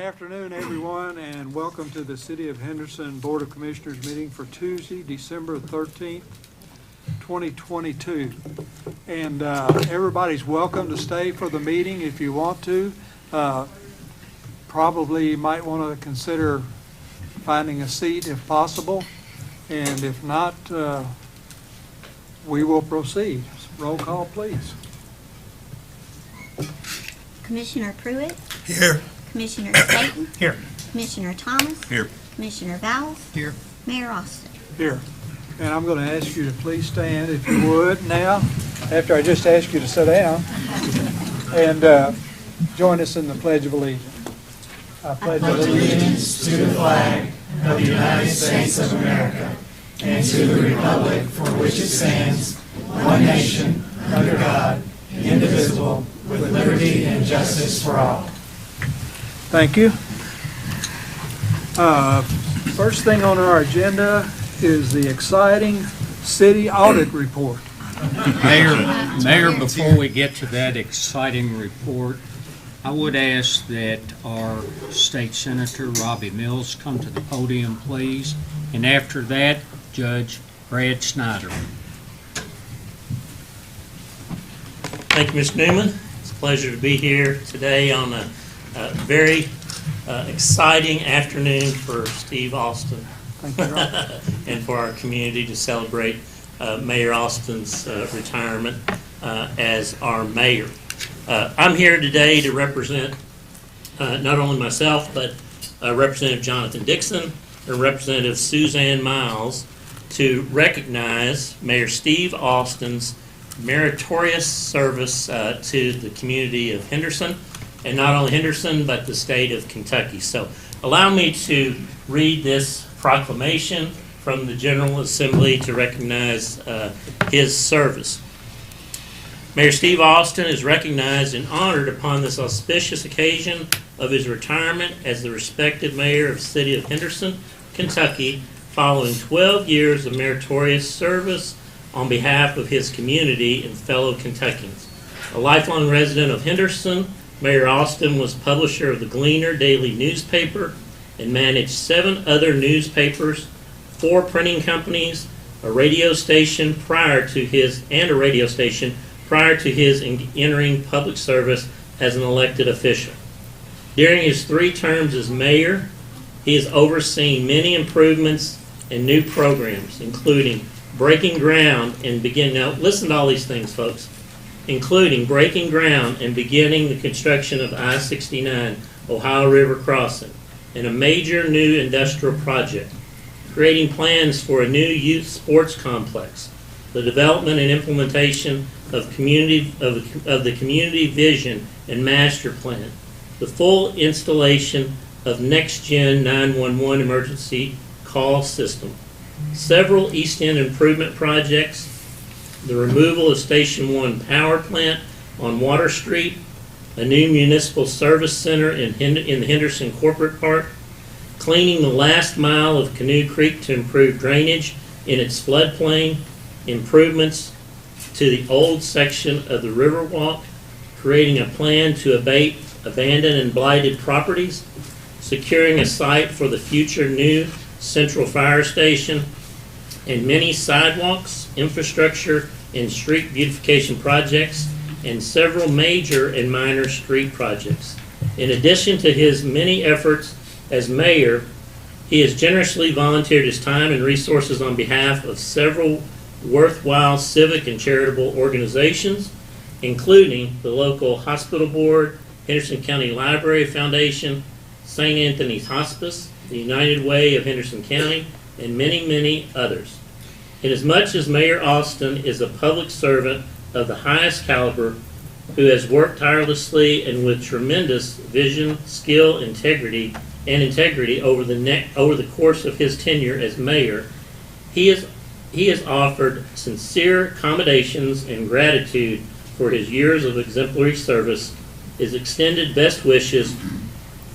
afternoon, everyone, and welcome to the City of Henderson Board of Commissioners meeting for Tuesday, December 13th, 2022. And everybody's welcome to stay for the meeting if you want to. Probably might want to consider finding a seat if possible, and if not, we will proceed. Roll call, please. Commissioner Pruitt, Here. Commissioner Staton, Here. Commissioner Thomas, Here. Commissioner Vowles, Here. Mayor Austin. Here. And I'm going to ask you to please stand if you would now, after I just asked you to sit down, and join us in the Pledge of Allegiance. I pledge allegiance to the flag of the United States of America and to the republic for which it stands, one nation, under God, indivisible, with liberty and justice for all. Thank you. First thing on our agenda is the exciting city audit report. Mayor, before we get to that exciting report, I would ask that our State Senator Robbie Mills come to the podium, please. And after that, Judge Brad Snyder. Thank you, Mr. Newman. It's a pleasure to be here today on a very exciting afternoon for Steve Austin. Thank you, Rob. And for our community to celebrate Mayor Austin's retirement as our mayor. I'm here today to represent not only myself, but Representative Jonathan Dixon and Representative Suzanne Miles to recognize Mayor Steve Austin's meritorious service to the community of Henderson, and not only Henderson, but the state of Kentucky. So allow me to read this proclamation from the General Assembly to recognize his service. Mayor Steve Austin is recognized and honored upon this auspicious occasion of his retirement as the respected mayor of the city of Henderson, Kentucky, following 12 years of meritorious service on behalf of his community and fellow Kentuckians. A lifelong resident of Henderson, Mayor Austin was publisher of the Gleaner daily newspaper and managed 7 other newspapers, 4 printing companies, a radio station prior to his entering public service as an elected official. During his 3 terms as mayor, he has overseen many improvements and new programs, including breaking ground and listen to all these things, folks, including breaking ground and beginning the construction of I-69 Ohio River Crossing and a major new industrial project, creating plans for a new youth sports complex, the development and implementation of the community vision and master plan, the full installation of next-gen 911 emergency call system, several East End improvement projects, the removal of Station 1 power plant on Water Street, a new municipal service center in the Henderson Corporate Park, cleaning the last mile of Canoe Creek to improve drainage in its floodplain, improvements to the old section of the Riverwalk, creating a plan to abate abandoned and blighted properties, securing a site for the future new Central Fire Station, and many sidewalks, infrastructure, and street beautification projects, and several major and minor street projects. In addition to his many efforts as mayor, he has generously volunteered his time and resources on behalf of several worthwhile civic and charitable organizations, including the local hospital board, Henderson County Library Foundation, St. Anthony's Hospice, the United Way of Henderson County, and many, many others. Inasmuch as Mayor Austin is a public servant of the highest caliber who has worked tirelessly and with tremendous vision, skill, integrity over the course of his tenure as mayor, he has offered sincere accommodations and gratitude for his years of exemplary service, his extended best wishes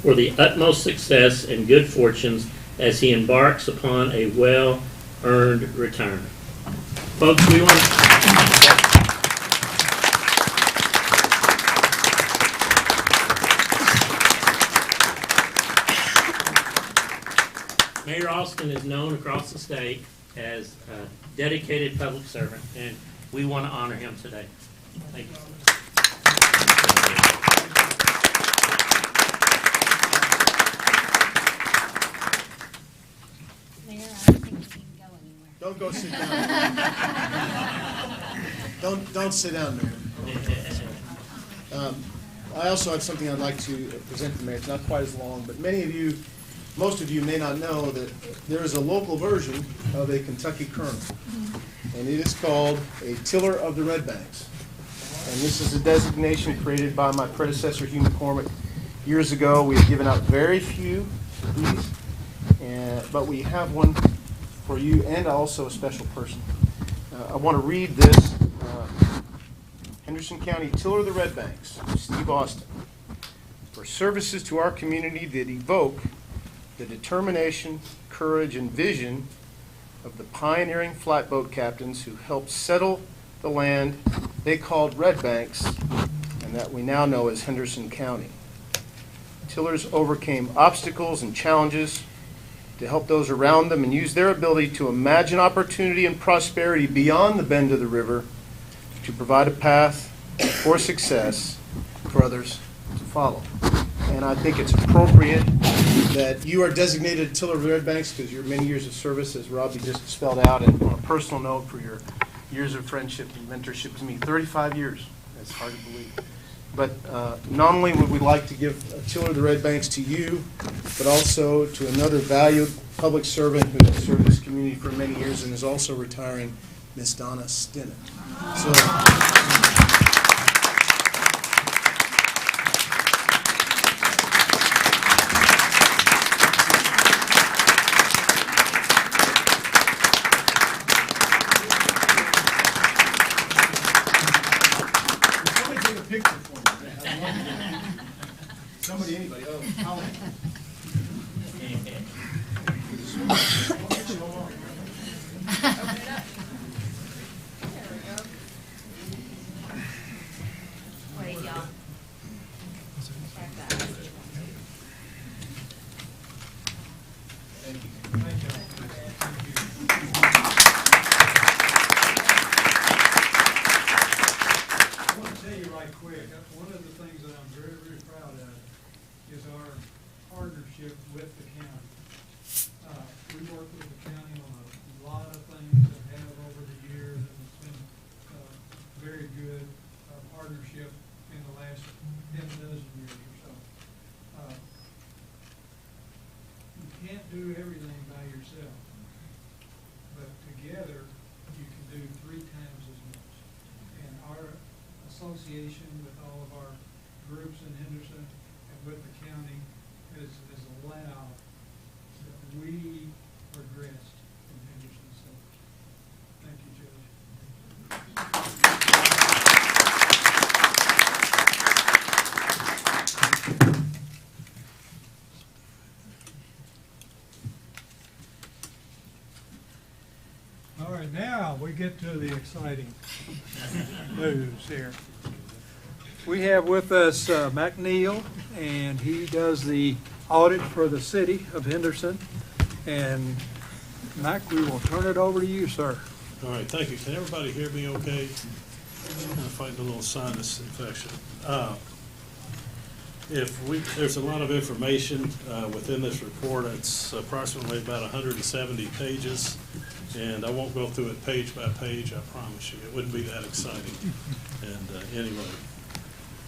for the utmost success and good fortunes as he embarks upon a well-earned retirement. Folks, we want Mayor Austin is known across the state as a dedicated public servant, and we want to honor him today. Thank you. Mayor, I don't think you can go anywhere. Don't go sit down. Don't sit down, Mayor. I also have something I'd like to present to the Mayor. It's not quite as long, but most of you may not know that there is a local version of a Kentucky Colonel, and it is called a Tiller of the Red Banks. And this is a designation created by my predecessor, Hugh McCormick, years ago. We have given out very few of these, but we have one for you and also a special person. I want to read this. Henderson County Tiller of the Red Banks, Steve Austin. For services to our community that evoke the determination, courage, and vision of the pioneering flatboat captains who helped settle the land they called Red Banks and that we now know as Henderson County. Tillers overcame obstacles and challenges to help those around them and used their ability to imagine opportunity and prosperity beyond the bend of the river to provide a path for success for others to follow. And I think it's appropriate that you are designated Tiller of the Red Banks because your many years of service, as Robbie just spelled out, and on a personal note for your years of friendship and mentorship with me, 35 years. That's hard to believe. But not only would we like to give a Tiller of the Red Banks to you, but also to another valued public servant who has served this community for many years and is also retiring, Miss Donna Stinnett. So, somebody take a picture for me. Somebody, anybody. Oh, Colin. Wait, y'all. Thank you. I want to tell you right quick, one of the things that I'm very, very proud of is our partnership with the county. We work with the county on a lot of things and have over the years, and it's been very good partnership in the last 10 dozen years or so. You can't do everything by yourself, but together you can do 3 times as much. And our association with all of our groups in Henderson and with the county has allowed that we progressed in Henderson. So, thank you, Judge. All right, now we get to the exciting news here. We have with us McNeil, and he does the audit for the city of Henderson. And Mac, we will turn it over to you, sir. All right, thank you. Can everybody hear me okay? I'm kind of fighting a little sinus infection. There's a lot of information within this report. It's approximately about 170 pages, and I won't go through it page by page, I promise you. It wouldn't be that exciting. And anyway.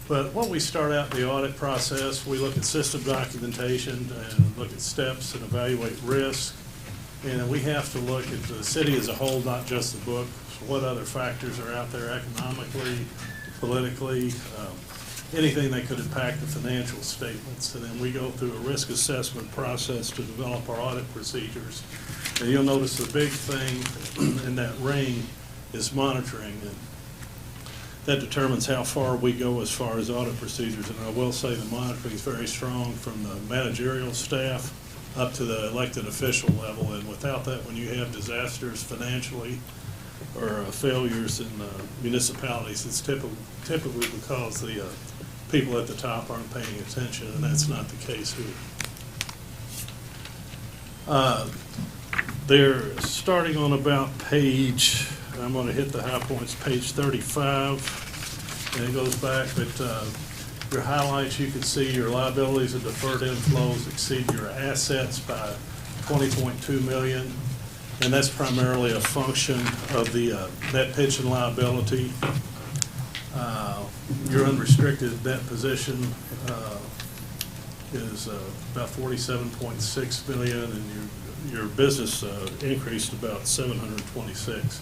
But when we start out the audit process, we look at system documentation and look at steps and evaluate risk. And we have to look at the city as a whole, not just the book. What other factors are out there economically, politically, anything that could impact the financial statements. And then we go through a risk assessment process to develop our audit procedures. And you'll notice the big thing in that ring is monitoring. And that determines how far we go as far as audit procedures. And I will say the monitoring is very strong from the managerial staff up to the elected official level. And without that, when you have disasters financially or failures in municipalities, it's typically because the people at the top aren't paying attention, and that's not the case here. They're starting on about page, I'm going to hit the high points, page 35, and it goes back, but your highlights, you can see your liabilities and deferred inflows exceed your assets by $20.2 million, and that's primarily a function of the net pension liability. Your unrestricted debt position is about $47.6 million, and your business increased about 726.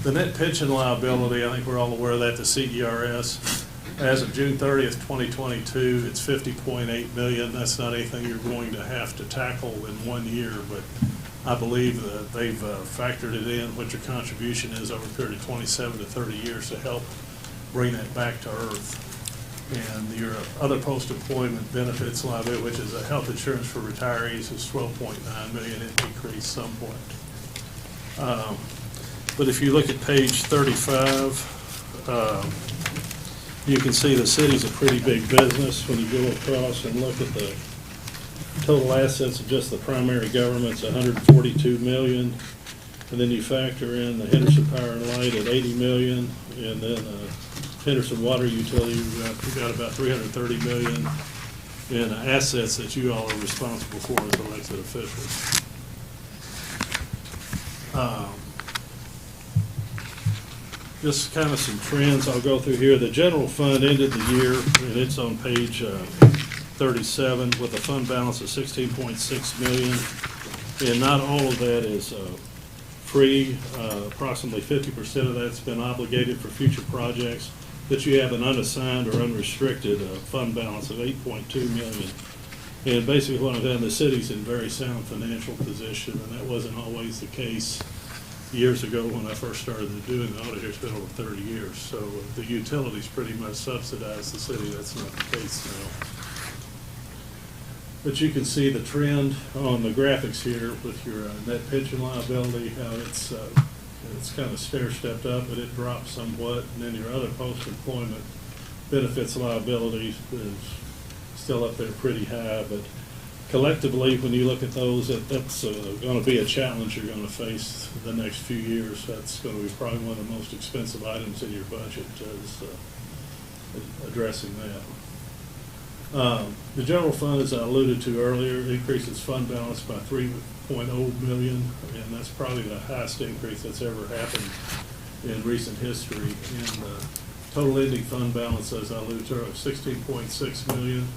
The net pension liability, I think we're all aware of that, the CERS, as of June 30th, 2022, it's $50.8 million. That's not anything you're going to have to tackle in 1 year, but I believe that they've factored it in, what your contribution is over a period of 27 to 30 years to help bring that back to earth. And your other post-employment benefits liability, which is a health insurance for retirees, is $12.9 million. It decreased somewhat. But if you look at page 35, you can see the city's a pretty big business when you go across and look at the total assets of just the primary government's $142 million. And then you factor in the Henderson Power and Light at $80 million, and then Henderson Water Utility, we've got about $330 million in assets that you all are responsible for as elected officials. Just kind of some trends I'll go through here. The general fund ended the year, and it's on page 37, with a fund balance of $16.6 million, and not all of that is free. Approximately 50% of that's been obligated for future projects, but you have an unassigned or unrestricted fund balance of $8.2 million. And basically what I'm saying, the city's in very sound financial position, and that wasn't always the case years ago when I first started doing the audit here. It's been over 30 years. So the utilities pretty much subsidize the city. That's not the case now. But you can see the trend on the graphics here with your net pension liability, how it's kind of stair-stepped up, but it dropped somewhat. And then your other post-employment benefits liability is still up there pretty high. But collectively, when you look at those, that's going to be a challenge you're going to face the next few years. That's going to be probably one of the most expensive items in your budget, is addressing that. The general fund, as I alluded to earlier, increased its fund balance by $3.0 million, and that's probably the highest increase that's ever happened in recent history. And total ending fund balance, as I alluded to, $16.6 million,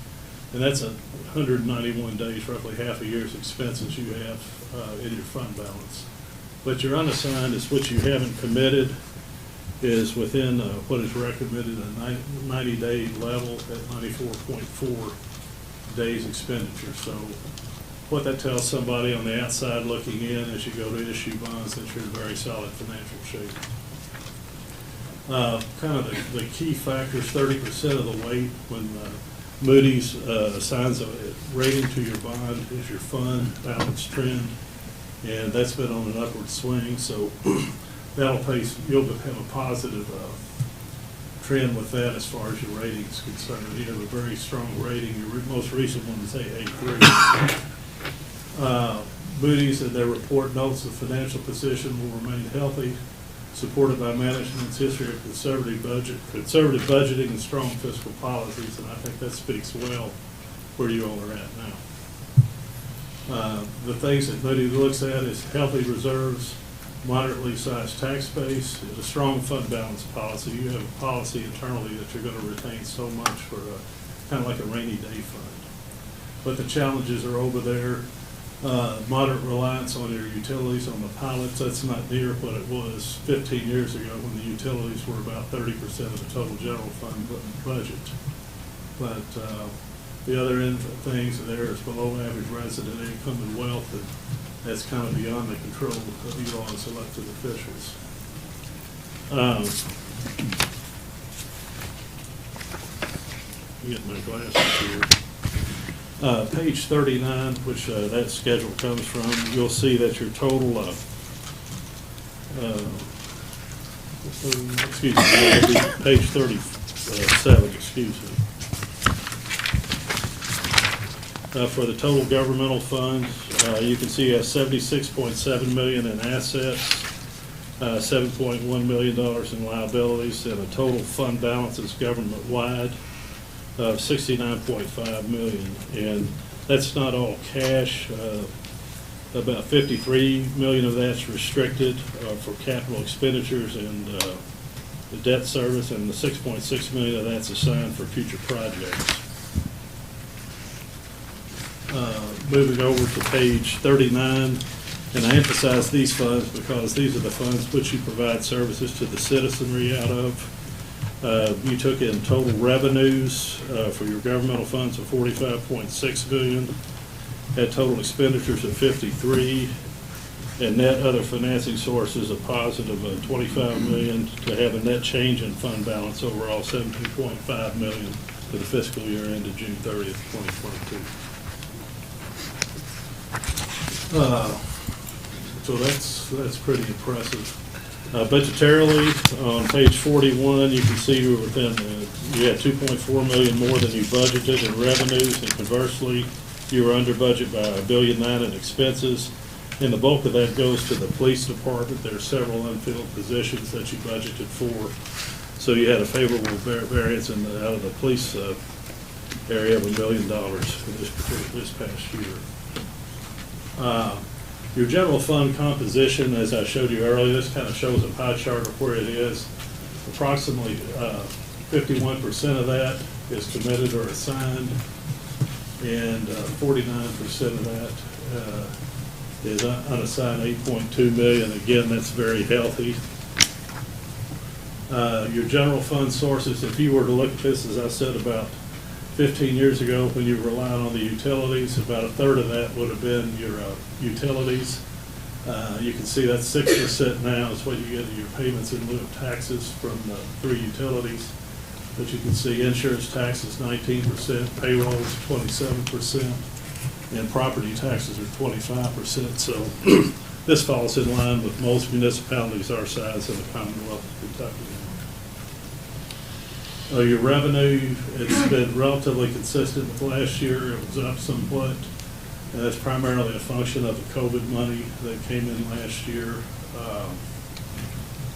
and that's 191 days, roughly half a year's expenses you have in your fund balance. But your unassigned is what you haven't committed, is within what is recommended a 90-day level at 94.4 days expenditure. So what that tells somebody on the outside looking in as you go to issue bonds, that you're in very solid financial shape. Kind of the key factors, 30% of the weight when Moody's assigns a rating to your bond is your fund balance trend, and that's been on an upward swing. So that'll place, you'll have a positive trend with that as far as your rating is concerned. You have a very strong rating. Your most recent one is A3. Moody's, in their report, notes the financial position will remain healthy, supported by management's history of conservative budgeting and strong fiscal policies, and I think that speaks well where you all are at now. The things that Moody's looks at is healthy reserves, moderately sized tax base, and a strong fund balance policy. You have a policy internally that you're going to retain so much for kind of like a rainy day fund. But the challenges are over there. Moderate reliance on your utilities, on the pilots. That's not near what it was 15 years ago when the utilities were about 30% of the total general fund budget. But the other end of things there is below average resident income and wealth, and that's kind of beyond the control of you all as elected officials. Get my glasses here. Page 39, which that schedule comes from, you'll see that your total, excuse me, page 37, excuse me. For the total governmental fund, you can see you have $76.7 million in assets, $7.1 million in liabilities, and a total fund balances government-wide of $69.5 million. And that's not all cash. About $53 million of that's restricted for capital expenditures and the debt service, and the $6.6 million of that's assigned for future projects. Moving over to page 39, and I emphasize these funds because these are the funds which you provide services to the citizenry out of. You took in total revenues for your governmental funds of $45.6 million, had total expenditures of $53, and net other financing sources a positive of $25 million, to have a net change in fund balance overall $17.5 million for the fiscal year ended June 30th, 2022. So that's pretty impressive. Budgetarily, on page 41, you can see you were within, you had $2.4 million more than you budgeted in revenues, and conversely, you were under budget by $1.9 billion in expenses, and the bulk of that goes to the police department. There are several unfilled positions that you budgeted for, so you had a favorable variance out of the police area of $1 million for this past year. Your general fund composition, as I showed you earlier, this kind of shows a pie chart of where it is. Approximately 51% of that is committed or assigned, and 49% of that is unassigned, $8.2 million. Again, that's very healthy. Your general fund sources, if you were to look at this, as I said, about 15 years ago, when you relied on the utilities, about a third of that would have been your utilities. You can see that's 6% now is what you get in your payments in lieu of taxes from the three utilities. But you can see insurance taxes 19%, payroll is 27%, and property taxes are 25%. So this falls in line with most municipalities our size in the Commonwealth of Kentucky. Your revenue, it's been relatively consistent with last year. It was up somewhat. That's primarily a function of the COVID money that came in last year.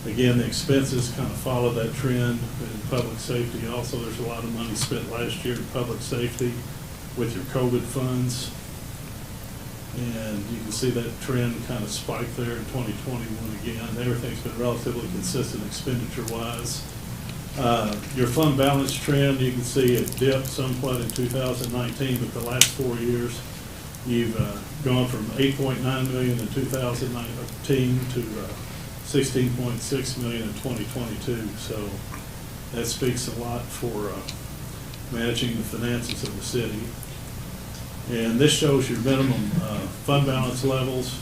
Again, the expenses kind of follow that trend in public safety. Also, there's a lot of money spent last year in public safety with your COVID funds. And you can see that trend kind of spiked there in 2021 again. Everything's been relatively consistent expenditure-wise. Your fund balance trend, you can see it dipped somewhat in 2019, but the last 4 years, you've gone from $8.9 million in 2019 to $16.6 million in 2022. So that speaks a lot for managing the finances of the city. And this shows your minimum fund balance levels.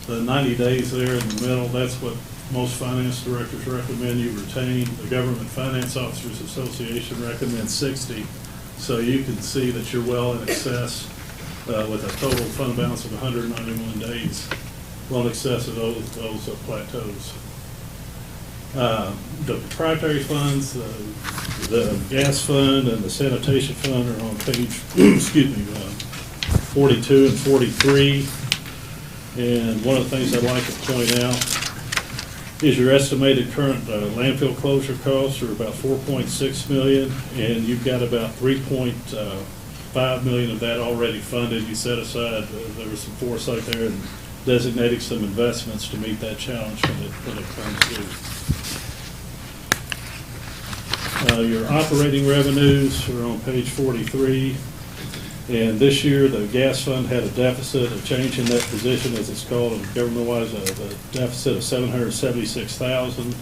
The 90 days there in the middle, that's what most finance directors recommend you retain. The Government Finance Officers Association recommends 60. So you can see that you're well in excess with a total fund balance of 191 days, well in excess of those plateaus. The proprietary funds, the gas fund and the sanitation fund are on page 42 and 43. And one of the things I'd like to point out is your estimated current landfill closure costs are about $4.6 million, and you've got about $3.5 million of that already funded. You set aside, there was some foresight there in designating some investments to meet that challenge when it comes due. Your operating revenues are on page 43. And this year, the gas fund had a deficit, a change in that position, as it's called, government-wise, a deficit of $776,000.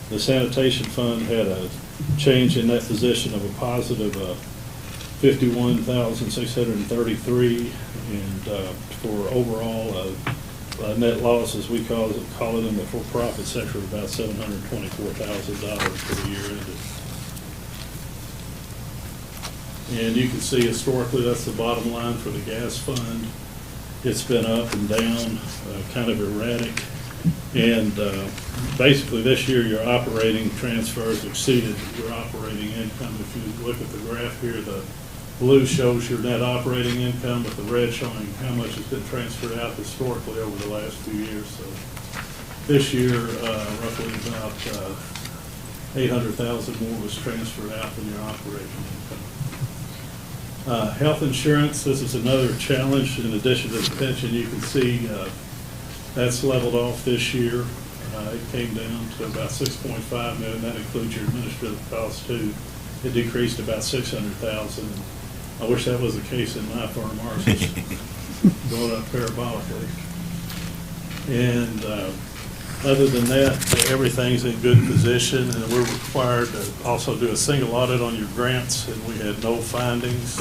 The sanitation fund had a change in that position of a positive $51,633, and for overall net loss, as we call it in the for-profit sector, of about $724,000 for the year ended. And you can see historically, that's the bottom line for the gas fund. It's been up and down, kind of erratic. And basically this year, your operating transfers exceeded your operating income. If you look at the graph here, the blue shows your net operating income, with the red showing how much has been transferred out historically over the last few years. So this year, roughly about 800,000 more was transferred out than your operating income. Health insurance, this is another challenge. In addition to the pension, you can see that's leveled off this year. It came down to about 6.5 million. That includes your administrative costs too. It decreased about 600,000. I wish that was the case in my firm. Ours is going up parabolically. And other than that, everything's in good position, and we're required to also do a single audit on your grants, and we had no findings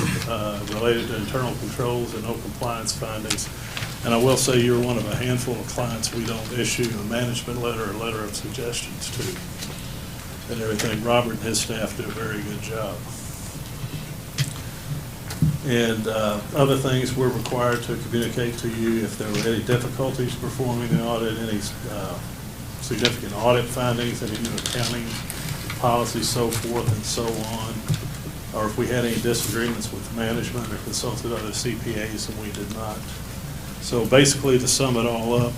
related to internal controls and no compliance findings. And I will say you're one of a handful of clients we don't issue a management letter or letter of suggestions to. And everything. Robert and his staff do a very good job. And other things, we're required to communicate to you if there were any difficulties performing the audit, any significant audit findings, any new accounting policies, so forth and so on, or if we had any disagreements with management or consulted other CPAs, and we did not. So basically, to sum it all up,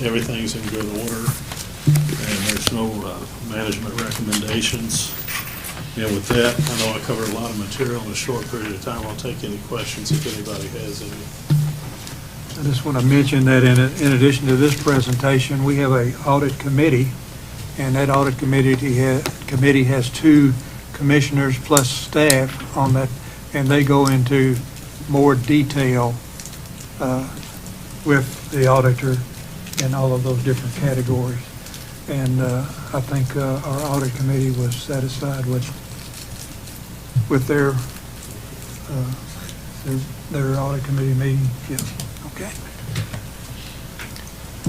everything's in good order, and there's no management recommendations. And with that, I know I covered a lot of material in a short period of time. I'll take any questions if anybody has any. I just want to mention that in addition to this presentation, we have an audit committee, and that audit committee has 2 commissioners plus staff on that, and they go into more detail with the auditor in all of those different categories. And I think our audit committee was satisfied with their audit committee meeting. Yeah. Okay.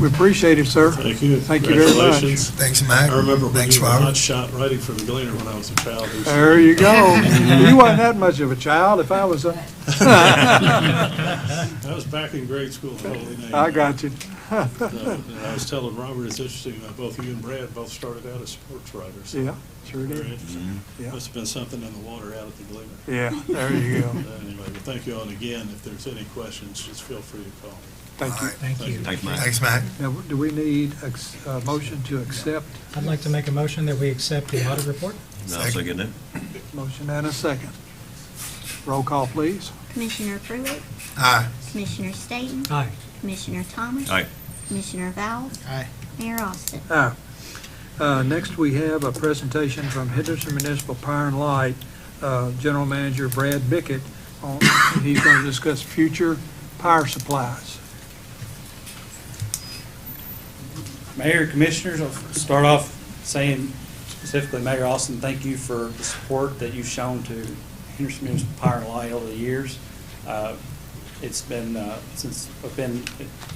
We appreciate it, sir. Thank you. Thank you very much. Congratulations. Thanks, Mike. I remember when Thanks, you were a Robert. hot shot writing for the Gleaner when I was a child. There you go. You wasn't that much of a child. If I was a... I was back in grade school at Holy Name. I got you. And I was telling Robert, it's interesting that both you and Brad both started out as sports writers. Yeah, sure Very did. interesting. Yeah. Must have been something in the water out at the Gleaner. Yeah, there you go. Anyway, but thank you all, and again, if there's any questions, just feel free to call me. Thank you. Thank you. Thanks, Mike. Now, do we need a motion to accept? I'd like to make a motion that we accept the audit report. No, I'll second it. Motion and a second. Roll call, please. Commissioner Pruitt, Aye. Commissioner Staton, Aye. Commissioner Thomas. Aye. Commissioner Vowles, Aye. Mayor Austin. Next, we have a presentation from Henderson Municipal Power and Light, General Manager Brad Bickett. He's going to discuss future power supplies. Mayor, Commissioners, I'll start off saying specifically, Mayor Austin, thank you for the support that you've shown to Henderson Municipal Power and Light over the years. It's been, since I've been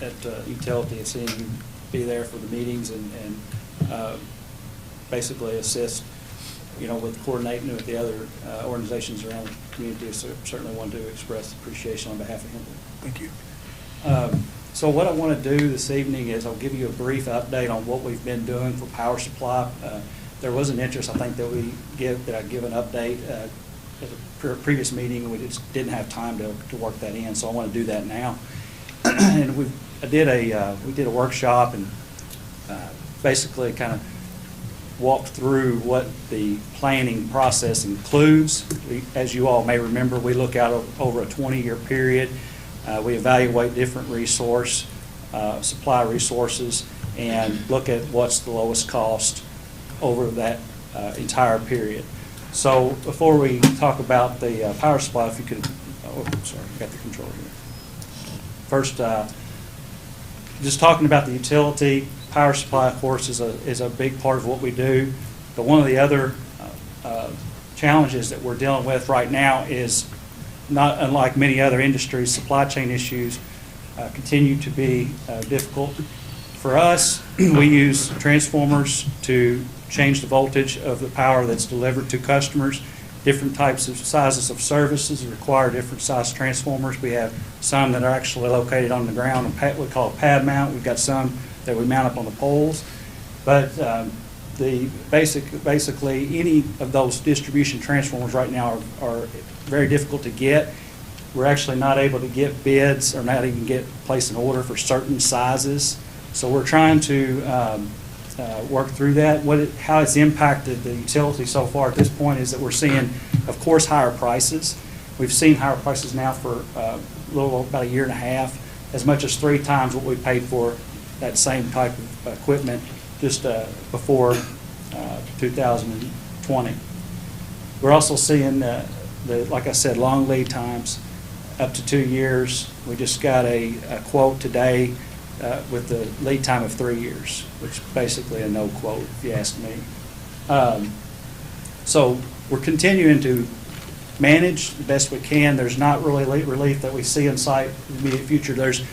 at Utility, I've seen you be there for the meetings and basically assist, with coordinating with the other organizations around the community. So certainly want to express appreciation on behalf of Henderson. Thank you. So what I want to do this evening is I'll give you a brief update on what we've been doing for power supply. There was an interest, I think, that I give an update at a previous meeting. We just didn't have time to work that in, so I want to do that now. And we did a workshop and basically kind of walked through what the planning process includes. As you all may remember, we look out over a 20-year period. We evaluate different supply resources, and look at what's the lowest cost over that entire period. So before we talk about the power supply, if you could, sorry, I got the controller here. First, just talking about the utility, power supply, of course, is a big part of what we do. But one of the other challenges that we're dealing with right now is, not unlike many other industries, supply chain issues continue to be difficult. For us, we use transformers to change the voltage of the power that's delivered to customers. Different types of sizes of services require different size transformers. We have some that are actually located on the ground, we call a pad mount. We've got some that we mount up on the poles. But basically, any of those distribution transformers right now are very difficult to get. We're actually not able to get bids or not even place an order for certain sizes. So we're trying to work through that. How it's impacted the utility so far at this point is that we're seeing, of course, higher prices. We've seen higher prices now for about a year and a half, as much as 3 times what we paid for that same type of equipment just before 2020. We're also seeing, like I said, long lead times, up to 2 years. We just got a quote today with the lead time of 3 years, which is basically a no quote, if you ask me. So we're continuing to manage the best we can. There's not really relief that we see in sight in the immediate future. There's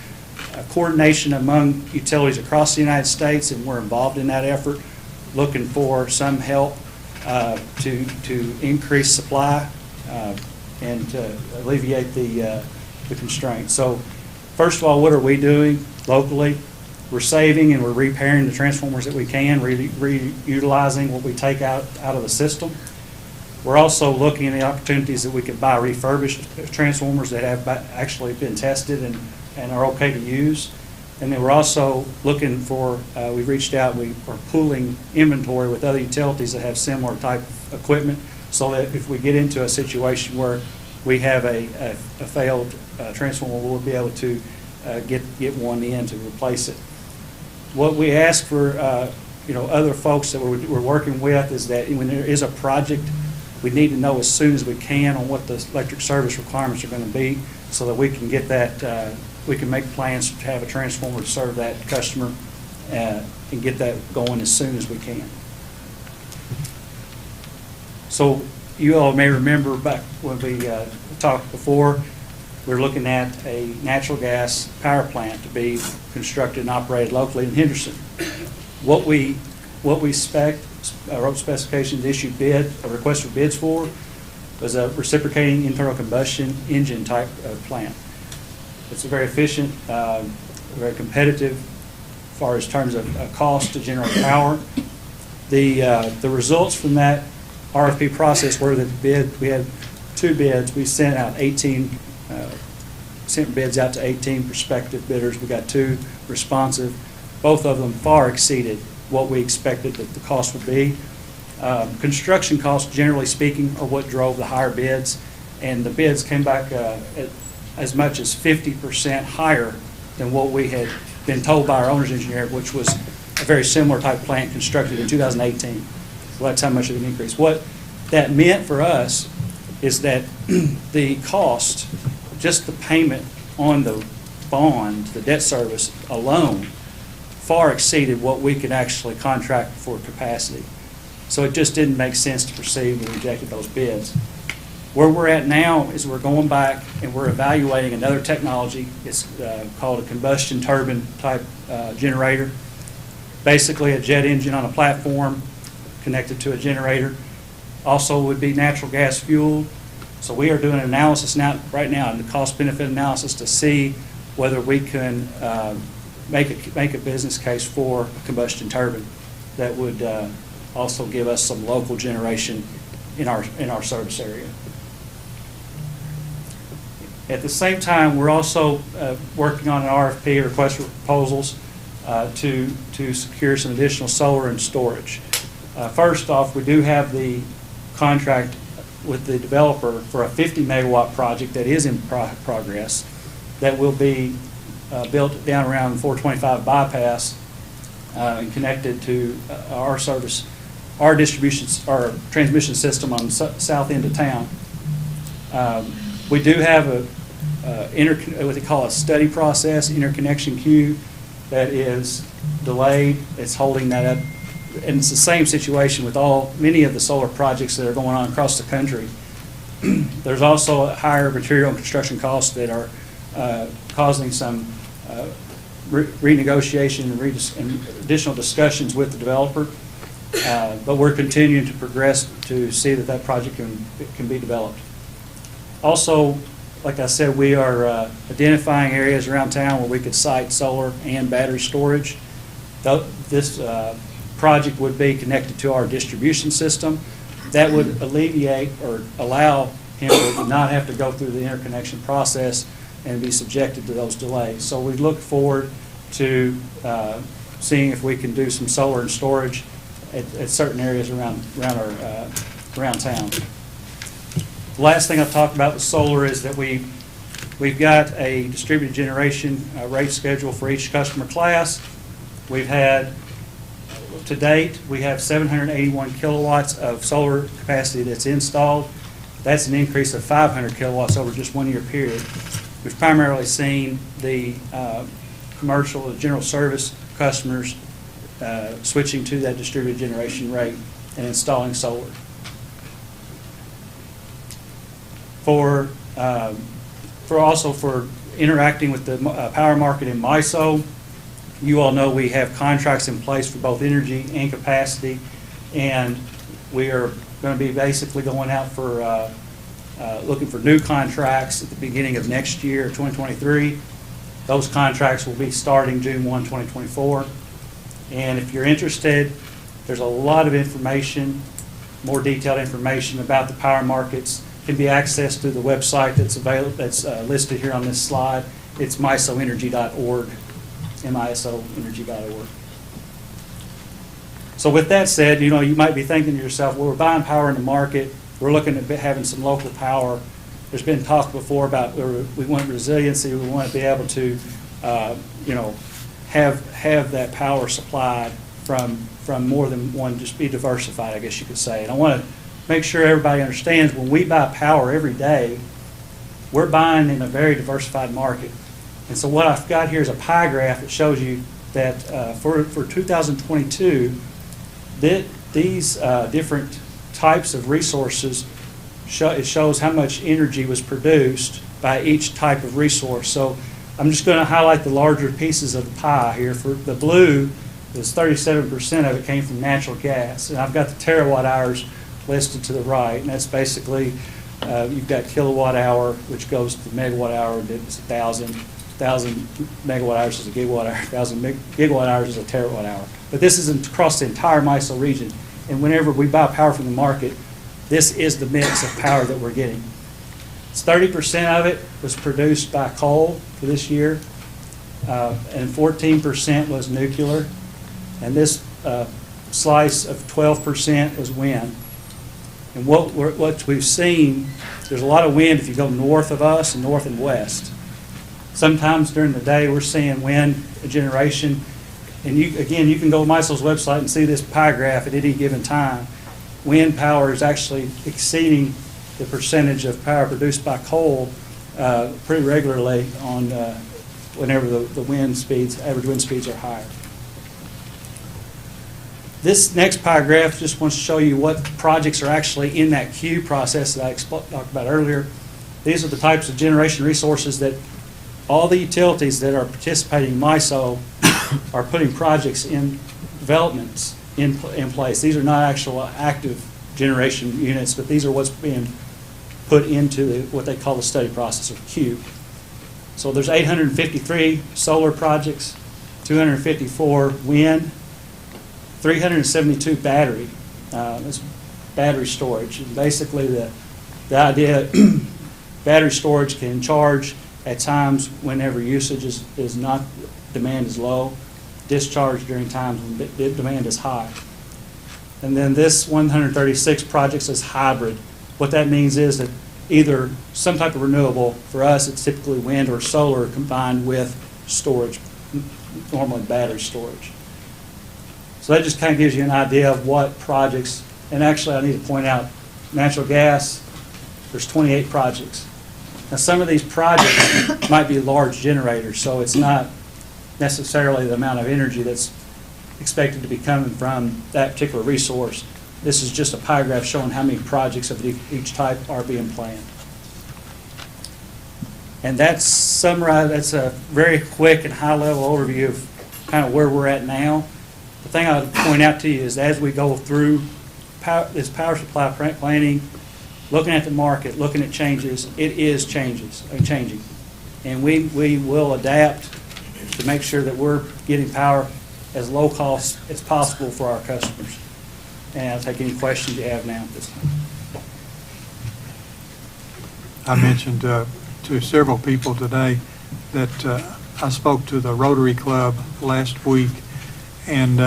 coordination among utilities across the United States, and we're involved in that effort, looking for some help to increase supply and to alleviate the constraints. So first of all, what are we doing locally? We're saving and we're repairing the transformers that we can, reutilizing what we take out of the system. We're also looking at the opportunities that we could buy refurbished transformers that have actually been tested and are okay to use. And then we're also looking for, we've reached out, we are pooling inventory with other utilities that have similar type of equipment, so that if we get into a situation where we have a failed transformer, we'll be able to get one in to replace it. What we ask for other folks that we're working with is that when there is a project, we need to know as soon as we can on what the electric service requirements are going to be, so that we can get that, we can make plans to have a transformer to serve that customer and get that going as soon as we can. So you all may remember back when we talked before, we're looking at a natural gas power plant to be constructed and operated locally in Henderson. What we wrote specifications, issued a request for bids for, was a reciprocating internal combustion engine type of plant. It's a very efficient, very competitive as far as terms of cost to generate power. The results from that RFP process were that we had 2 bids. We sent out sent bids out to 18 prospective bidders. We got 2 responsive. Both of them far exceeded what we expected that the cost would be. Construction costs, generally speaking, are what drove the higher bids, and the bids came back at as much as 50% higher than what we had been told by our owner's engineer, which was a very similar type plant constructed in 2018. So that's how much of an increase. What that meant for us is that the cost, just the payment on the bond, the debt service alone, far exceeded what we could actually contract for capacity. So it just didn't make sense to proceed. We rejected those bids. Where we're at now is we're going back and we're evaluating another technology. It's called a combustion turbine type generator. Basically a jet engine on a platform connected to a generator. Also would be natural gas fueled. So we are doing an analysis right now, the cost benefit analysis, to see whether we can make a business case for a combustion turbine that would also give us some local generation in our service area. At the same time, we're also working on an RFP, request for proposals, to secure some additional solar and storage. First off, we do have the contract with the developer for a 50 megawatt project that is in progress that will be built down around 425 bypass and connected to our transmission system on the south end of town. We do have what they call a study process, interconnection queue, that is delayed. It's holding that up. And it's the same situation with many of the solar projects that are going on across the country. There's also higher material and construction costs that are causing some renegotiation and additional discussions with the developer. But we're continuing to progress to see that project can be developed. Also, like I said, we are identifying areas around town where we could site solar and battery storage. This project would be connected to our distribution system. That would alleviate or allow him to not have to go through the interconnection process and be subjected to those delays. So we look forward to seeing if we can do some solar and storage at certain areas around town. The last thing I've talked about with solar is that we've got a distributed generation rate schedule for each customer class. We've had, to date, we have 781 kilowatts of solar capacity that's installed. That's an increase of 500 kilowatts over just 1 year period. We've primarily seen the commercial and general service customers switching to that distributed generation rate and installing solar. For interacting with the power market in MISO, you all know we have contracts in place for both energy and capacity, and we are going to be basically going out for looking for new contracts at the beginning of next year, 2023. Those contracts will be starting June 1, 2024. And if you're interested, there's a lot of information, more detailed information about the power markets can be accessed through the website that's available, that's listed here on this slide. It's misoenergy.org, misoenergy.org. So with that said, you know, you might be thinking to yourself, well, we're buying power in the market. We're looking at having some local power. There's been talk before about we want resiliency. We want to be able to, you know, have that power supplied from more than one, just be diversified, I guess you could say. And I want to make sure everybody understands when we buy power every day, we're buying in a very diversified market. And so what I've got here is a pie graph that shows you that for 2022, that these different types of resources, it shows how much energy was produced by each type of resource. So I'm just going to highlight the larger pieces of the pie here. For the blue, is 37% of it came from natural gas. And I've got the terawatt hours listed to the right, and that's basically, you've got kilowatt hour, which goes to megawatt hour, and it's 1,000 megawatt hours is a gigawatt hour, 1,000 gigawatt hours is a terawatt hour. But this is across the entire MISO region, and whenever we buy power from the market, this is the mix of power that we're getting. It's 30% of it was produced by coal for this year, and 14% was nuclear, and this slice of 12% was wind. And what we've seen, there's a lot of wind if you go north of us and north and west. Sometimes during the day we're seeing wind generation, and you can go to MISO's website and see this pie graph at any given time. Wind power is actually exceeding the percentage of power produced by coal pretty regularly on whenever the wind speeds, average wind speeds are higher. This next pie graph just wants to show you what projects are actually in that queue process that I talked about earlier. These are the types of generation resources that all the utilities that are participating in MISO are putting projects in developments in place. These are not actual active generation units, but these are what's being put into what they call the study process, or queue. So there's 853 solar projects, 254 wind, 372 battery. That's battery storage. And basically, the idea, battery storage can charge at times whenever usage is not, demand is low, discharge during times when demand is high. And then this 136 projects is hybrid. What that means is that either some type of renewable, for us it's typically wind or solar combined with storage, normally battery storage. So that just kind of gives you an idea of what projects, and actually I need to point out natural gas, there's 28 projects. Now some of these projects might be large generators, so it's not necessarily the amount of energy that's expected to be coming from that particular resource. This is just a pie graph showing how many projects of each type are being planned. And that's summarized, that's a very quick and high-level overview of kind of where we're at now. The thing I would point out to you is as we go through this power supply planning, looking at the market, looking at changes, it is changing. And we will adapt to make sure that we're getting power as low cost as possible for our customers. And I'll take any questions you have now at this time. I mentioned to several people today that I spoke to the Rotary Club last week, and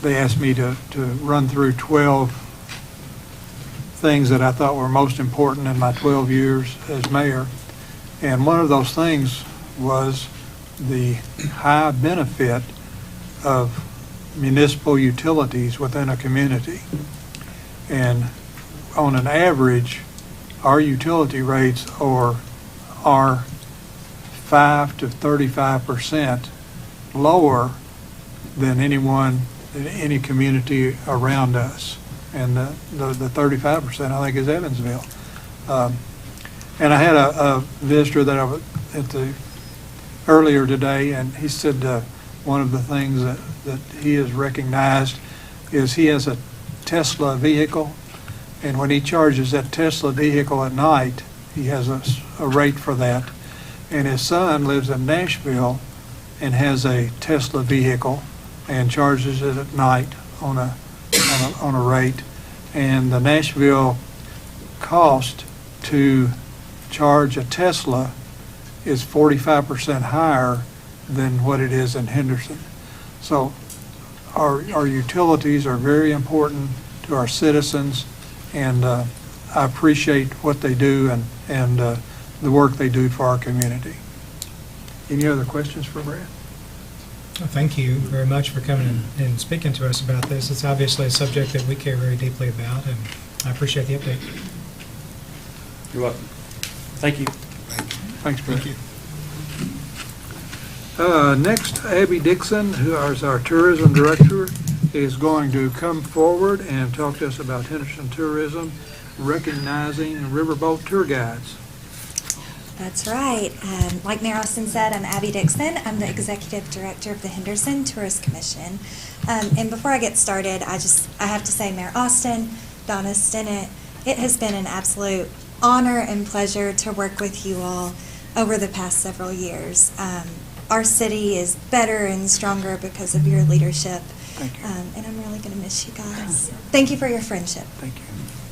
they asked me to run through 12 things that I thought were most important in my 12 years as mayor. And one of those things was the high benefit of municipal utilities within a community. And on an average, our utility rates are 5 to 35% lower than any community around us. And the 35%, I think, is Evansville. And I had a visitor that I was earlier today, and he said one of the things that he has recognized is he has a Tesla vehicle, and when he charges that Tesla vehicle at night, he has a rate for that. And his son lives in Nashville and has a Tesla vehicle and charges it at night on a rate. And the Nashville cost to charge a Tesla is 45% higher than what it is in Henderson. So our utilities are very important to our citizens, and I appreciate what they do and the work they do for our community. Any other questions for Brad? Well, thank you very much for coming and speaking to us about this. It's obviously a subject that we care very deeply about, and I appreciate the update. You're welcome. Thank you. Thanks, Brad. Next, Abby Dixon, who is our tourism director, is going to come forward and talk to us about Henderson tourism, recognizing riverboat tour guides. That's right. Like Mayor Austin said, I'm Abby Dixon. I'm the Executive Director of the Henderson Tourist Commission. And before I get started, I have to say, Mayor Austin, Donna Stinnett, it has been an absolute honor and pleasure to work with you all over the past several years. Our city is better and stronger because of your leadership. Thank you. And I'm really going to miss you guys. Thank you for your friendship. Thank you.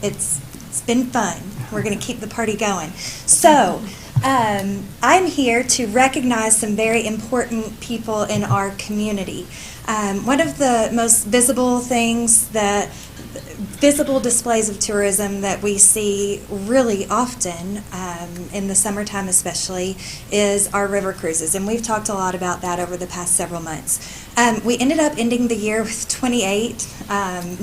It's been fun. We're going to keep the party going. So, I'm here to recognize some very important people in our community. One of the most visible displays of tourism that we see really often, in the summertime especially, is our river cruises. And we've talked a lot about that over the past several months. We ended up ending the year with 28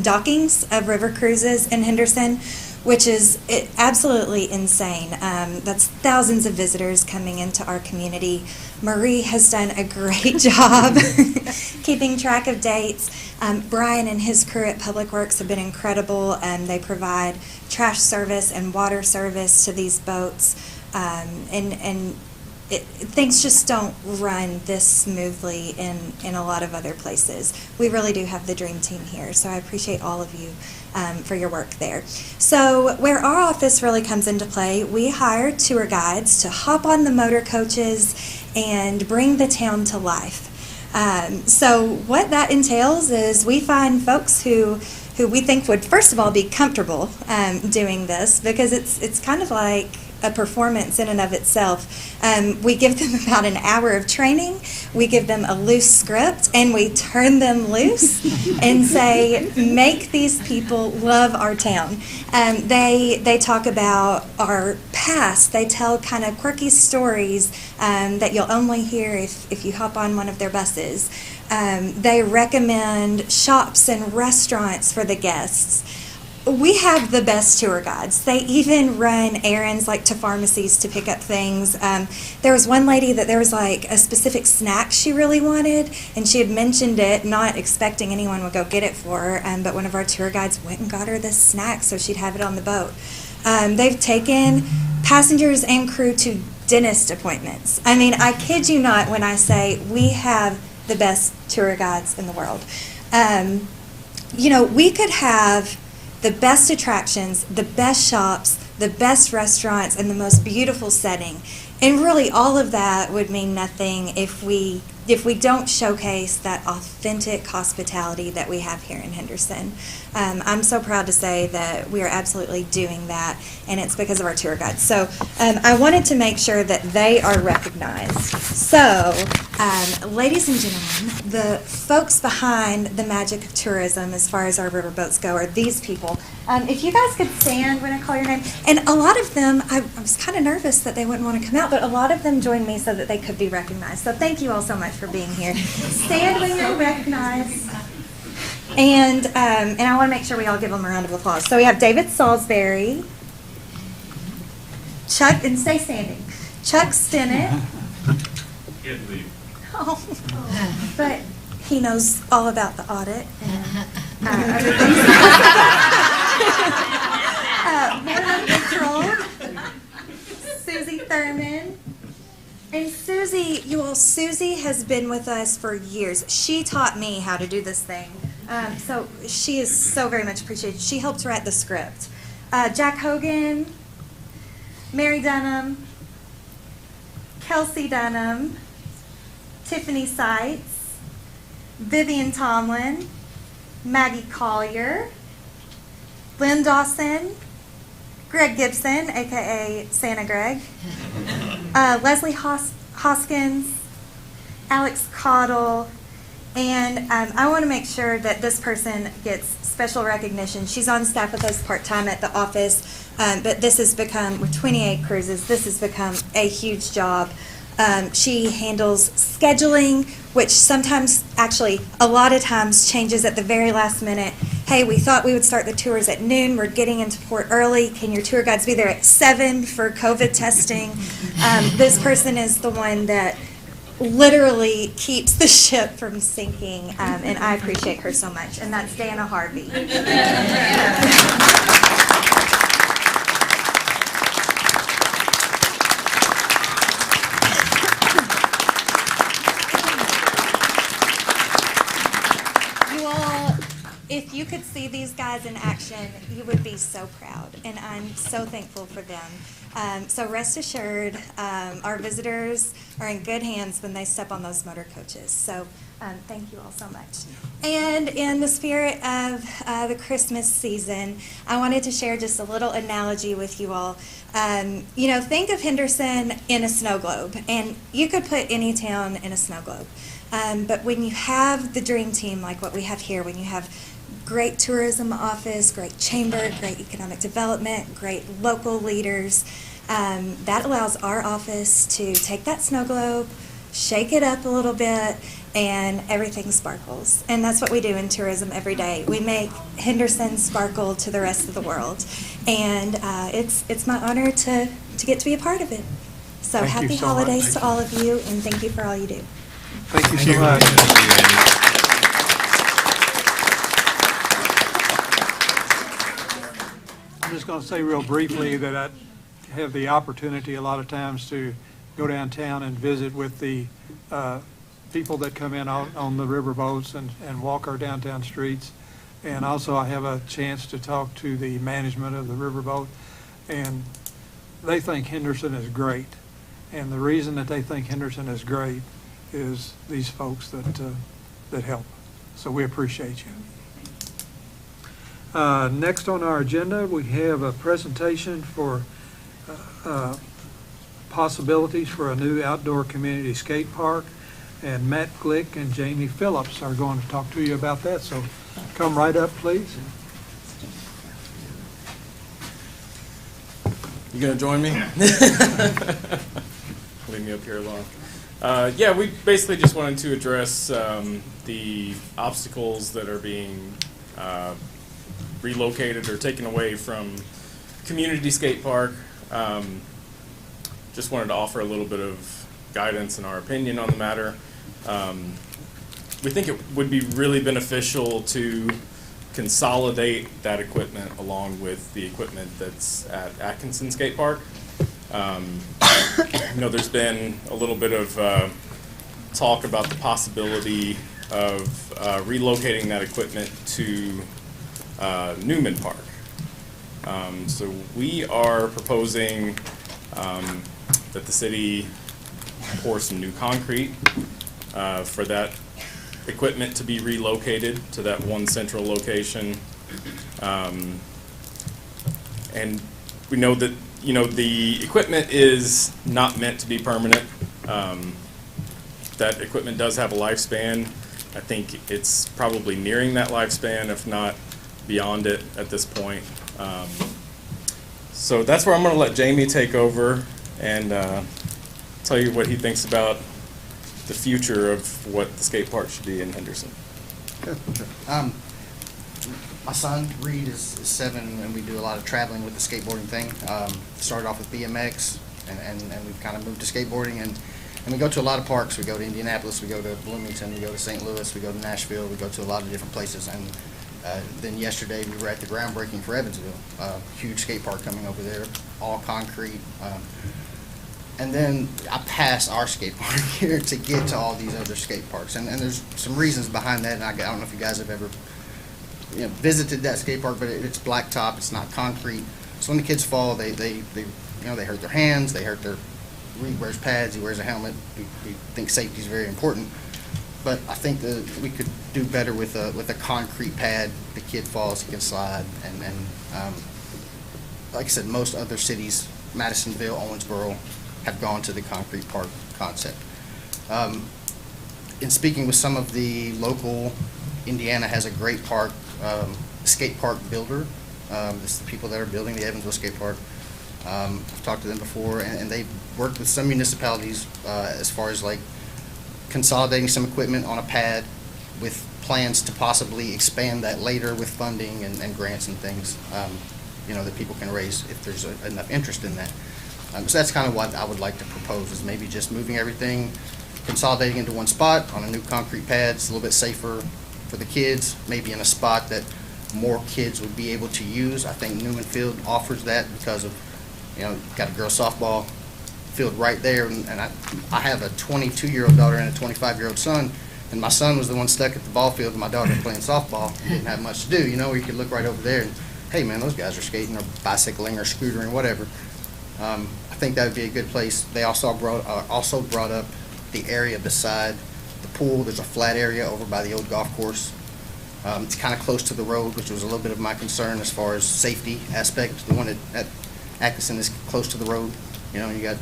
dockings of river cruises in Henderson, which is absolutely insane. That's thousands of visitors coming into our community. Marie has done a great job keeping track of dates. Brian and his crew at Public Works have been incredible. They provide trash service and water service to these boats. Things just don't run this smoothly in a lot of other places. We really do have the dream team here, so I appreciate all of you for your work there. So where our office really comes into play, we hire tour guides to hop on the motor coaches and bring the town to life. So what that entails is we find folks who we think would first of all be comfortable doing this, because it's kind of like a performance in and of itself. We give them about an hour of training, we give them a loose script, and we turn them loose and say, make these people love our town. They talk about our past, they tell kind of quirky stories that you'll only hear if you hop on one of their buses. They recommend shops and restaurants for the guests. We have the best tour guides. They even run errands like to pharmacies to pick up things. There was one lady that there was like a specific snack she really wanted, and she had mentioned it, not expecting anyone would go get it for her, but one of our tour guides went and got her this snack so she'd have it on the boat. They've taken passengers and crew to dentist appointments. I mean, I kid you not when I say we have the best tour guides in the world. We could have the best attractions, the best shops, the best restaurants, and the most beautiful setting. And really all of that would mean nothing if we if we don't showcase that authentic hospitality that we have here in Henderson. I'm so proud to say that we are absolutely doing that, and it's because of our tour guides. So I wanted to make sure that they are recognized. So, ladies and gentlemen, the folks behind the magic of tourism as far as our riverboats go are these people. If you guys could stand when I call your name. And a lot of them, I was kind of nervous that they wouldn't want to come out, but a lot of them joined me so that they could be recognized. So thank you all so much for being here. Stand when you're recognized. And I want to make sure we all give them a round of applause. So we have David Salisbury, Chuck, and stay standing, Chuck Stinnett. Oh, but he knows all about the audit and other things. Susie Thurman. And Susie has been with us for years. She taught me how to do this thing. So she is so very much appreciated. She helped write the script. Jack Hogan, Mary Dunham, Kelsey Dunham, Tiffany Seitz, Vivian Tomlin, Maggie Collier, Lynn Dawson, Greg Gibson, aka Santa Greg, Leslie Hoskins, Alex Cottle, and I want to make sure that this person gets special recognition. She's on staff with us part-time at the office, but this has become, with 28 cruises, this has become a huge job. She handles scheduling, which sometimes, actually, a lot of times changes at the very last minute. Hey, we thought we would start the tours at noon. We're getting into port early. Can your tour guides be there at 7 for COVID testing? This person is the one that literally keeps the ship from sinking, and I appreciate her so much. And that's Dana Harvey. If you could see these guys in action, you would be so proud, and I'm so thankful for them. So rest assured, our visitors are in good hands when they step on those motor coaches. So thank you all so much. And in the spirit of the Christmas season, I wanted to share just a little analogy with you all. You know, think of Henderson in a snow globe, and you could put any town in a snow globe. But when you have the dream team like what we have here, when you have great tourism office, great chamber, great economic development, great local leaders, that allows our office to take that snow globe, shake it up a little bit, and everything sparkles. And that's what we do in tourism every day. We make Henderson sparkle to the rest of the world. And it's my honor to get to be a part of it. So Thank you happy so much. holidays to all of you, and thank you for all you do. Thank you so much. I'm just going to say real briefly that I have the opportunity a lot of times to go downtown and visit with the people that come in on the river boats and walk our downtown streets. And also I have a chance to talk to the management of the riverboat, and they think Henderson is great. And the reason that they think Henderson is great is these folks that help. So we appreciate you. Next on our agenda, we have a presentation for possibilities for a new outdoor community skate park. And Matt Glick and Jamie Phillips are going to talk to you about that. So come right up, please. You gonna join me? Leave me up here alone. Yeah, we basically just wanted to address the obstacles that are being relocated or taken away from community skate park. Just wanted to offer a little bit of guidance and our opinion on the matter. We think it would be really beneficial to consolidate that equipment along with the equipment that's at Atkinson Skate Park. You know, there's been a little bit of talk about the possibility of relocating that equipment to Newman Park. So we are proposing that the city pour some new concrete for that equipment to be relocated to that one central location. And we know that, you know, the equipment is not meant to be permanent. That equipment does have a lifespan. I think it's probably nearing that lifespan, if not beyond it at this point. So that's where I'm going to let Jamie take over and tell you what he thinks about the future of what the skate park should be in Henderson. Sure. My son, Reed, is 7, and we do a lot of traveling with the skateboarding thing. Started off with BMX, and we've kind of moved to skateboarding, and we go to a lot of parks. We go to Indianapolis, we go to Bloomington, we go to St. Louis, we go to Nashville, we go to a lot of different places. And then yesterday we were at the groundbreaking for Evansville, huge skate park coming over there, all concrete. And then I passed our skate park here to get to all these other skate parks. And there's some reasons behind that, and I don't know if you guys have ever visited that skate park, but it's blacktop, it's not concrete. So when the kids fall, they hurt their hands, they hurt their, Reed wears pads, he wears a helmet. We think safety is very important. But I think that we could do better with a concrete pad. The kid falls, he can slide, and like I said, most other cities, Madisonville, Owensboro, have gone to the concrete park concept. In speaking with some of the local, Indiana has a great park, skate park builder. This is the people that are building the Evansville skate park. I've talked to them before, and they've worked with some municipalities as far as like consolidating some equipment on a pad with plans to possibly expand that later with funding and grants and things, that people can raise if there's enough interest in that. So that's kind of what I would like to propose, is maybe just moving everything, consolidating into one spot on a new concrete pad. It's a little bit safer for the kids, maybe in a spot that more kids would be able to use. I think Newman Field offers that because of, got a girls softball field right there, and I have a 22-year-old daughter and a 25-year-old son, and my son was the one stuck at the ball field and my daughter playing softball. Didn't have much to do, where you could look right over there and, hey man, those guys are skating or bicycling or scootering, whatever. I think that would be a good place. They also brought up the area beside the pool. There's a flat area over by the old golf course. It's kind of close to the road, which was a little bit of my concern as far as safety aspect. The one at Atkinson is close to the road. You got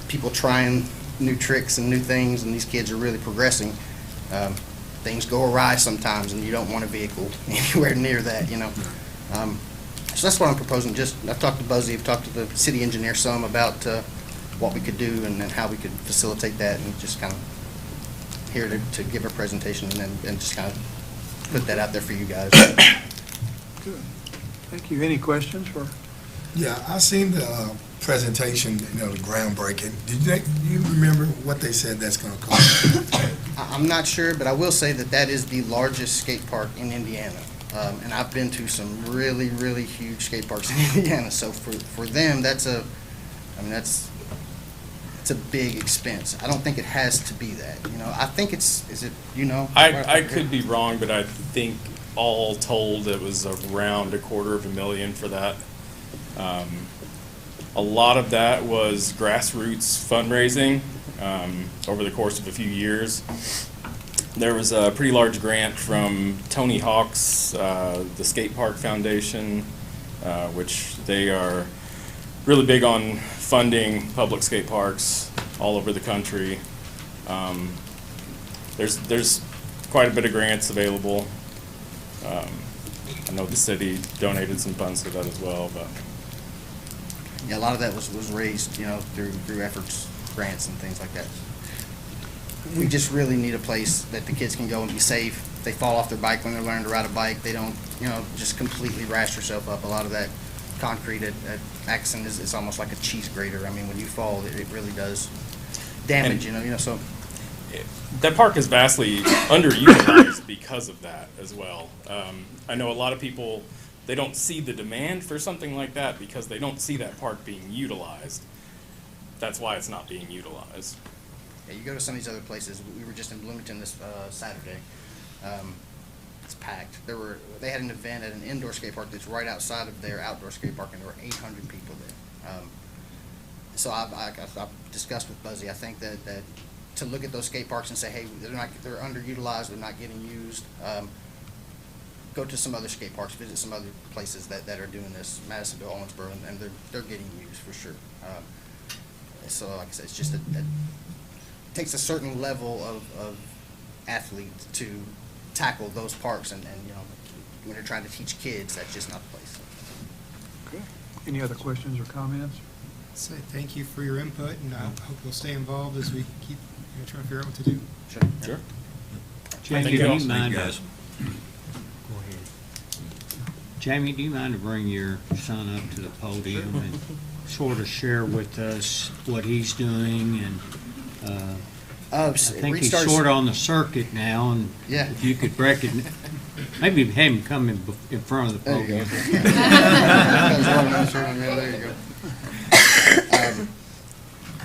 people trying new tricks and new things, and these kids are really progressing. Things go awry sometimes, and you don't want a vehicle anywhere near that, So that's what I'm proposing. I've talked to Buzzy, I've talked to the city engineer some about what we could do and how we could facilitate that, and just kind of here to give a presentation and just kind of put that out there for you guys. Good. Thank you. Any questions for? Yeah, I seen the presentation, the groundbreaking. Do you remember what they said that's going to cost? I'm not sure, but I will say that is the largest skate park in Indiana. And I've been to some really, really huge skate parks in Indiana. So for them, that's a big expense. I don't think it has to be that. I think I could be wrong, but I think all told it was around $250,000 for that. A lot of that was grassroots fundraising over the course of a few years. There was a pretty large grant from Tony Hawk's, the Skate Park Foundation, which they are really big on funding public skate parks all over the country. There's quite a bit of grants available. I know the city donated some funds to that as well, but yeah, a lot of that was raised, through efforts, grants, and things like that. We just really need a place that the kids can go and be safe. They fall off their bike when they're learning to ride a bike. They don't, just completely rash yourself up. A lot of that concrete at Atkinson is almost like a cheese grater. I mean, when you fall, it really does damage, so. That park is vastly underutilized because of that as well. I know a lot of people, they don't see the demand for something like that because they don't see that park being utilized. That's why it's not being utilized. Yeah, you go to some of these other places. We were just in Bloomington this Saturday. It's packed. They had an event at an indoor skate park that's right outside of their outdoor skate park, and there were 800 people there. So I've discussed with Buzzy. I think that to look at those skate parks and say, hey, they're underutilized, they're not getting used. Go to some other skate parks, visit some other places that are doing this, Madisonville, Owensboro, and they're getting used for sure. So like I said, it's just it takes a certain level of athlete to tackle those parks, and you know, when you're trying to teach kids, that's just not the place. Okay. Any other questions or comments? Say thank you for your input, and I hope you'll stay involved as we keep trying to figure out what to do. Sure. Sure. Jamie, you do all. you mind? Thank you, guys. Go ahead. Jamie, do you mind to bring your son up to the podium and sort of share with us what he's doing? And I think he's sort of on the circuit now, and Yeah. if you could break it, maybe have him come in front of the There you go. podium. There you go.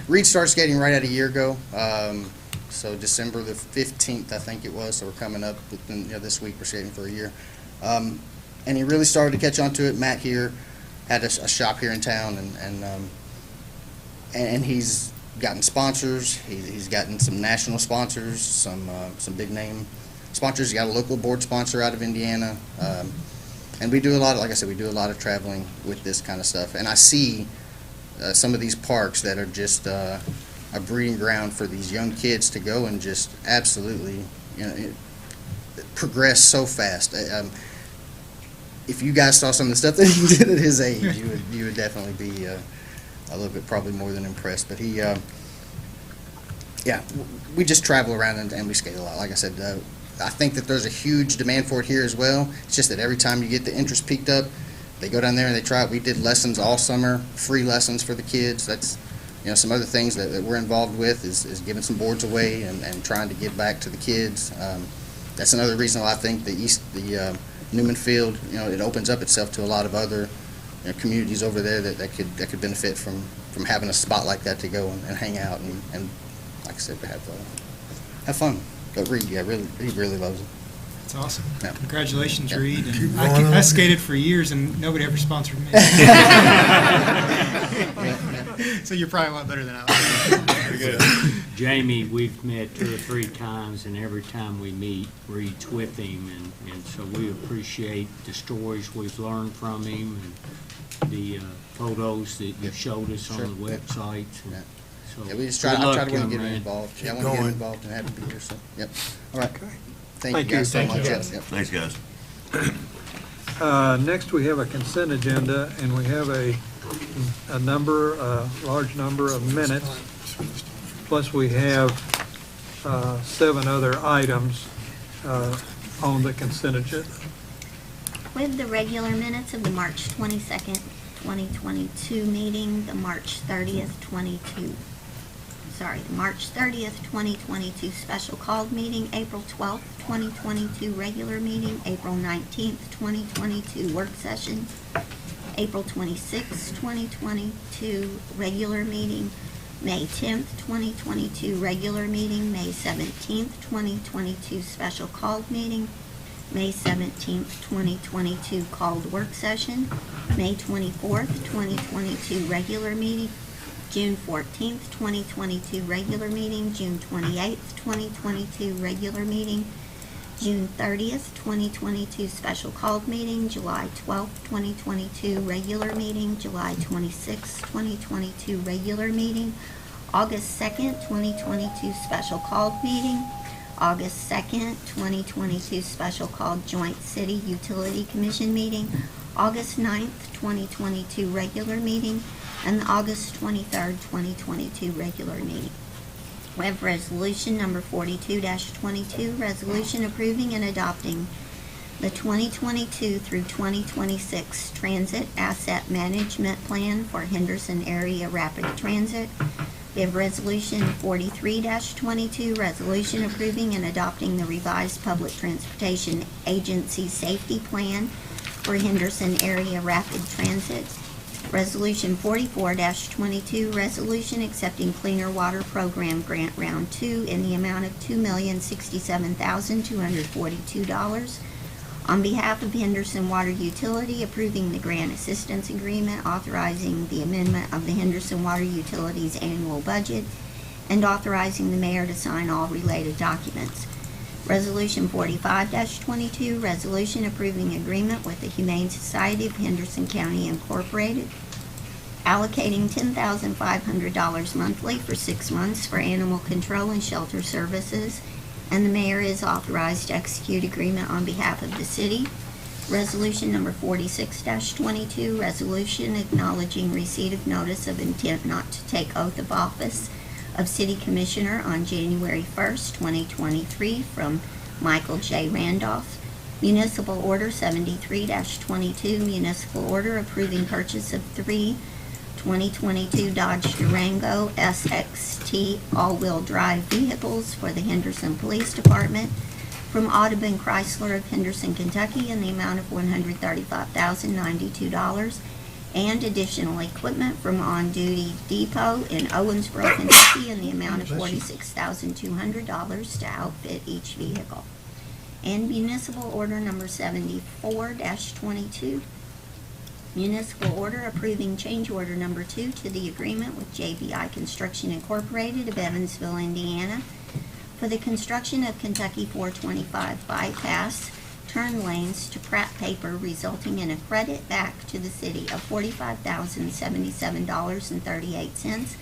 Reed started skating right at a year ago. So December the 15th, I think it was. So we're coming up within, this week. We're skating for a year. And he really started to catch on to it. Matt here had a shop here in town, and he's gotten sponsors. He's gotten some national sponsors, some big name sponsors. He got a local board sponsor out of Indiana. And we do a lot of, like I said, we do a lot of traveling with this kind of stuff. And I see some of these parks that are just a breeding ground for these young kids to go and just absolutely, progress so fast. If you guys saw some of the stuff that he did at his age, you would definitely be a little bit probably more than impressed. But he, we just travel around and we skate a lot. Like I said, I think that there's a huge demand for it here as well. It's just that every time you get the interest peaked up, they go down there and they try it. We did lessons all summer, free lessons for the kids. That's, some other things that we're involved with is giving some boards away and trying to give back to the kids. That's another reason why I think the Newman Field, it opens up itself to a lot of other communities over there that could benefit from having a spot like that to go and hang out and like I said, have fun. But Reed, he really loves it. It's awesome. Yeah. Congratulations, Yeah. Reed. Keep And going on. I skated for years, and nobody ever sponsored me. So you're probably a lot better than I was. Very good. Jamie, we've met 2 or 3 times, and every time we meet, Reed's with him, and so we appreciate the stories we've learned from him, and the photos that you showed us Sure. on the website. Yeah. So, Yeah, we just good I luck, try to really young get him man. involved. Yeah, I Keep want to get him going. involved and have him be here. So, yep. All right. Okay. Thank Thank you guys you. so Thank much. you. Yep. Thanks, guys. Next, we have a consent agenda, and we have a large number of minutes, plus we have 7 other items on the consent agenda. With the regular minutes of the March 22nd, 2022 meeting, the March 30th, 2022 special called meeting, April 12th, 2022 regular meeting, April 19th, 2022 work session, April 26th, 2022 regular meeting, May 10th, 2022 regular meeting, May 17th, 2022 special called meeting, May 17th, 2022 called work session, May 24th, 2022 regular meeting, June 14th, 2022 regular meeting, June 28th, 2022 regular meeting, June 30th, 2022 special called meeting, July 12th, 2022 regular meeting, July 26th, 2022 regular meeting, August 2nd, 2022 special called meeting, August 2nd, 2022 special called Joint City Utility Commission meeting, August 9th, 2022 regular meeting, and the August 23rd, 2022 regular meeting. We have resolution number 42-22, resolution approving and adopting the 2022 through 2026 Transit Asset Management Plan for Henderson Area Rapid Transit. We have resolution 43-22, resolution approving and adopting the revised Public Transportation Agency Safety Plan for Henderson Area Rapid Transit. Resolution 44-22, resolution accepting Cleaner Water Program Grant Round 2 in the amount of $2,067,242. On behalf of Henderson Water Utility, approving the grant assistance agreement, authorizing the amendment of the Henderson Water Utility's annual budget, and authorizing the mayor to sign all related documents. Resolution 45-22, resolution approving agreement with the Humane Society of Henderson County Incorporated, allocating $10,500 monthly for 6 months for animal control and shelter services, and the mayor is authorized to execute agreement on behalf of the city. Resolution number 46-22, resolution acknowledging receipt of notice of intent not to take oath of office of City Commissioner on January 1st, 2023 from Michael J. Randolph. Municipal Order 73-22, municipal order approving purchase of 3 2022 Dodge Durango SXT all-wheel drive vehicles for the Henderson Police Department from Audubon Chrysler of Henderson, Kentucky in the amount of $135,092, and additional equipment from On Duty Depot in Owensboro, Kentucky in the amount of $46,200 to outfit each vehicle. And Municipal Order number 74-22, municipal order approving change order number 2 to the agreement with JBI Construction Incorporated of Evansville, Indiana, for the construction of Kentucky 425 bypass turn lanes to Pratt Paper, resulting in a credit back to the city of $45,077.38,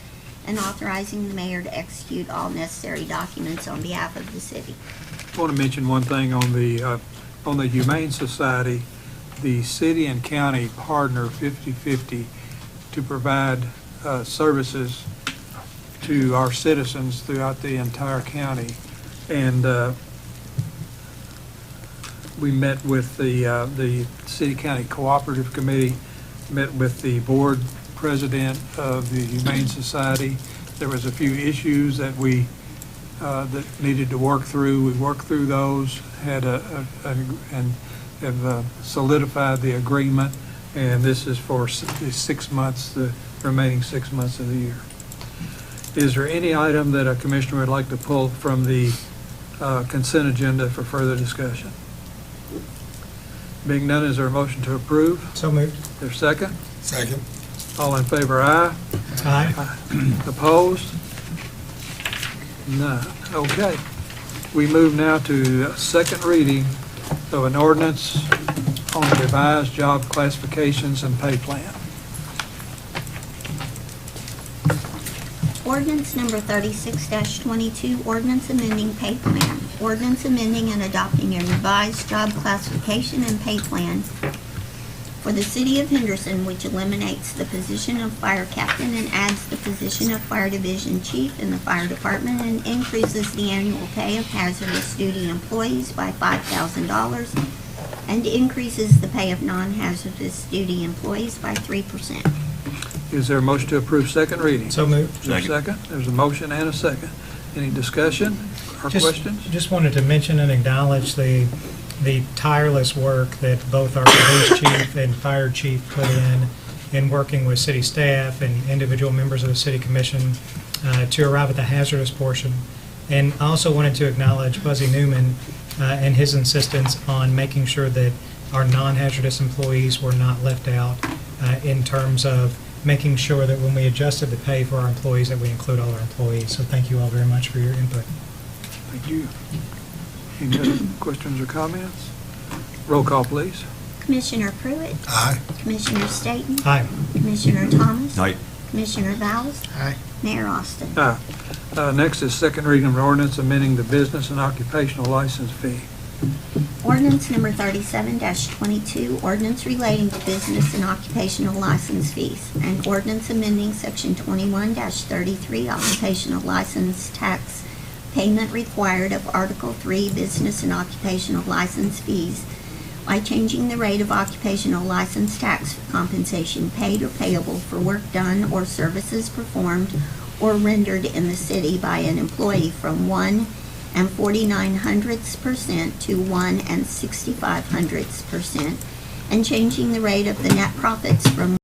and authorizing the mayor to execute all necessary documents on behalf of the city. I want to mention one thing on the Humane Society. The city and county partner 50-50 to provide services to our citizens throughout the entire county. And we met with the City County Cooperative Committee, met with the board president of the Humane Society. There was a few issues that we that needed to work through. We worked through those, and have solidified the agreement, and this is for the 6 months, the remaining 6 months of the year. Is there any item that a commissioner would like to pull from the consent agenda for further discussion? Being none, is there a motion to approve? So moved. Is there a second? Second. All in favor, aye? Aye. Opposed? None. Okay. We move now to second reading of an ordinance on the revised job classifications and pay plan. Ordinance number 36-22, ordinance amending pay plan. Ordinance amending and adopting a revised job classification and pay plan for the city of Henderson, which eliminates the position of fire captain and adds the position of fire division chief in the fire department, and increases the annual pay of hazardous duty employees by $5,000 and increases the pay of non-hazardous duty employees by 3%. Is there a motion to approve second reading? So moved. Is there a second? There's a motion and a second. Any discussion or questions? Just wanted to mention and acknowledge the tireless work that both our police chief and fire chief put in working with city staff and individual members of the city commission to arrive at the hazardous portion. And I also wanted to acknowledge Buzzy Newman and his insistence on making sure that our non-hazardous employees were not left out in terms of making sure that when we adjusted the pay for our employees that we include all our employees. So thank you all very much for your input. Thank you. Any other questions or comments? Roll call, please. Commissioner Pruitt? Aye. Commissioner Staton? Aye. Commissioner Thomas? Aye. Commissioner Bowles? Aye. Mayor Austin? Aye. Next is second reading of an ordinance amending the business and occupational license fee. Ordinance number 37-22, ordinance relating to business and occupational license fees, and ordinance amending section 21-33 occupational license tax payment required of Article 3 business and occupational license fees by changing the rate of occupational license tax for compensation paid or payable for work done or services performed or rendered in the city by an employee from 1 49/100% to 1 65/100%, and changing the rate of the net profits from